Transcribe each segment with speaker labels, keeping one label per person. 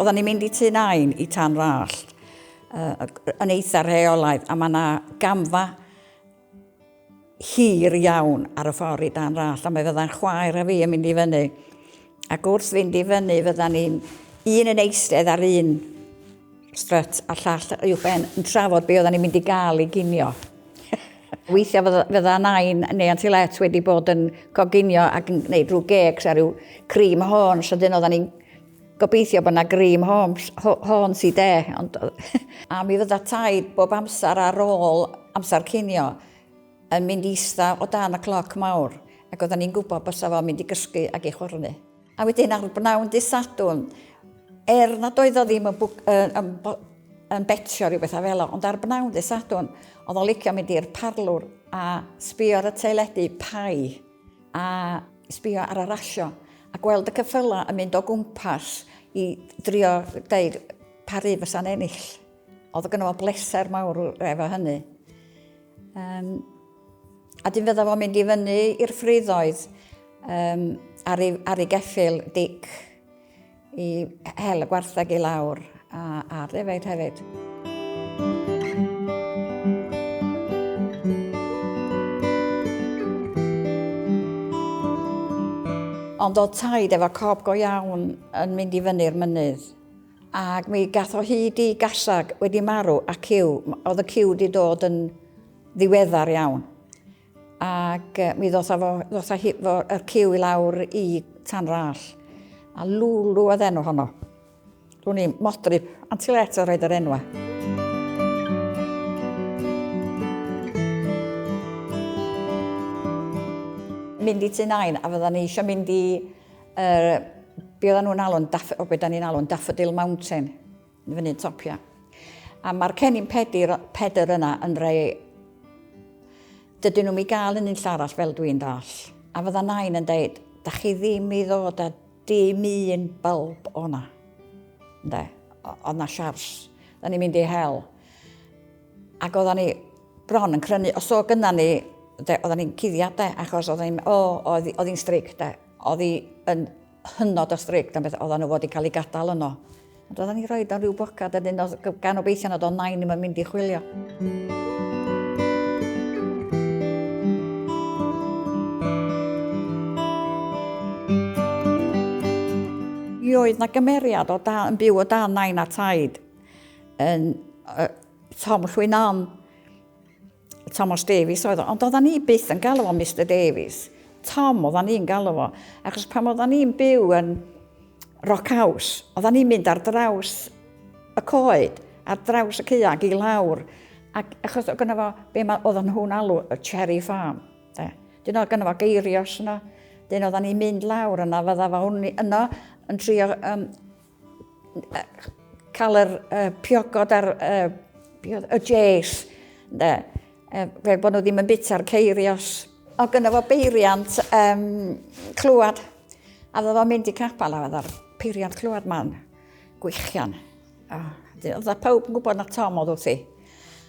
Speaker 1: Oedden ni'n mynd i Tŷ Nain i Tan Rallt, yn eitha rheolaidd, a mae yna gamfa hir iawn ar y ffordd i Dan Rallt, a mae fydda'n chwaer a fi yn mynd i fyny. Ac wrth fynd i fyny, fydda'n un yn eistedd ar un strut a llall uwchben yn trafod be oedden ni'n mynd i gael i ginio. Weithiau fydda Nain neu Antilet wedi bod yn coginio ac yn gwneud rhyw gecs a rhyw cream horns, a dyn oedden ni'n gobeithio bod yna cream horns i de. A mi fydda taid bob amser ar ôl amser cinio yn mynd ista o dan y cloc mawr, ac oedden ni'n gwybod bysa fo'n mynd i gysgu ac i chwrnu. A wedyn ar bnawn dydd Sadwrn, nad oedd o ddim yn betio rhywbeth a fel o, ond ar bnawn dydd Sadwrn, oedd o'n licio mynd i'r parlwr a sbio ar y teledu pai a sbio ar y rasio a gweld y cyffyla yn mynd o gwmpas i drio deud pari fysa'n ennill. Oedd gynno fo bleser mawr efo hynny. A dyn fydda fo'n mynd i fyny i'r ffryddoedd ar ei geffyl Dic i hel y gwartheg i lawr a defaid hefyd. Ond oedd taid efo cob go iawn yn mynd i fyny'r mynydd. Ac mi gath o hyd i gasag wedi marw a ciw. Oedd y ciw wedi dod yn ddiweddar iawn. Ac mi ddoth y ciw i lawr i Tan Rallt. A Lwlw oedd enw honno. Rwy'n ni modri Antilet o roed yr enwa. Mynd i Tŷ Nain a fydda ni eisiau mynd i be oedden nhw'n alw'n Daffodil Mountain yn fyny'n topia. A mae'r cennin Pedr yna yn rhai dydyn nhw'n mi gael yn un llall fel dwi'n dall. A fydda Nain yn deud, da chi ddim i ddod a dim un bulb o'na. Oedd na siars. Da ni'n mynd i hel. Ac oedden ni bron yn crynu. Os o gynna ni, oedden ni'n cuddiad achos oedden hi'n strict. Oedd hi'n hynod o strict am beth oedden nhw fod i cael ei gadael yno. Ond oedden ni'n rhoi o'n rhyw bocad, gan obeithio nad oedd Nain ddim yn mynd i chwilio. Mi oedd na gymeriad yn byw o dan Nain a taid yn Tom Llwynon, Thomas Davies oedd o, ond oedden ni byth yn galw o Mr Davies. Tom oedden ni'n galw o, achos pam oedden ni'n byw yn Rock House, oedden ni'n mynd ar draws y coed, ar draws y caeag i lawr, ac achos oedd gynno fo, oedden nhw'n alw y Cherry Farm. Dyn oedd gynno fo geirios yno, dyn oedden ni'n mynd lawr yna, fydda fo yno yn trio cael yr piogod ar y jes, fel bod nhw ddim yn bita'r ceirios. O gynno fo beiriant clwad, a fydda fo'n mynd i capal a fydda'r peiriant clwad ma'n gwychian. Oedd pawb yn gwybod na Tom oedd wrthi.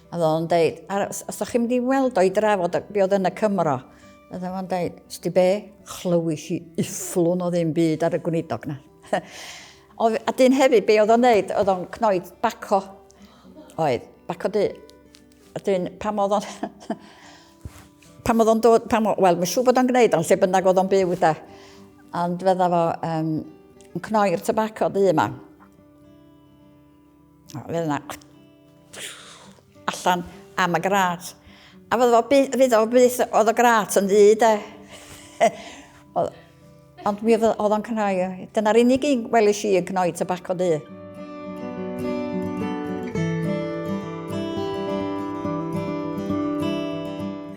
Speaker 1: A fydda fo'n deud, os ydych chi'n mynd i weld o'i drafod be oedd yn y Cymro, fydda fo'n deud, sdi be, chlywys i ufflwn o ddim byd ar y gwneudog na. A dyn hefyd, be oedd o'n neud, oedd o'n cnoed baco. Oedd, baco dy. A dyn, pam oedd o'n dod, wel, mae'n siŵr bod o'n gwneud, ond lle bynnag oedd o'n byw da. Ond fydda fo yn cnoi'r tobaco dy yma. Fydda yna allan am y grat. A fydda fo byth oedd y grat yn ddi, de. Ond mi oedd o'n cnoi. Dyna'r unig un welis i yn cnoi tobaco dy.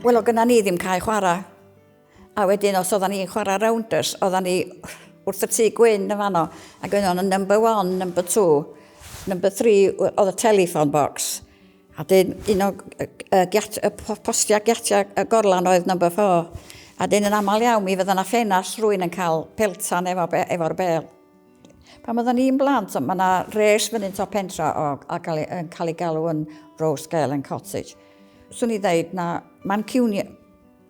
Speaker 1: Wel, o gynna ni ddim cael chwarae. A wedyn, os oedden ni'n chwarae rounders, oedden ni wrth y tŷ gwyn y fanno, ac oedden nhw'n number 1, number 2, number 3, oedd y telephone box. A dyn, un o postia giatia y gorlan oedd number 4. A dyn yn aml iawn, mi fydda na ffenas rwy'n yn cael peltan efo'r bel. Pan oedden ni'n blant, mae yna res fyny'n top pentra a cael ei galw yn Rose Garland Cottage. Swn i ddeud na Mancunian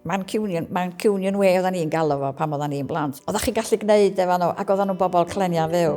Speaker 1: Way oedden ni'n galw fo pan oedden ni'n blant. Oeddech chi gallu gwneud efo nhw, ac oedden nhw'n bobl clenia fyw.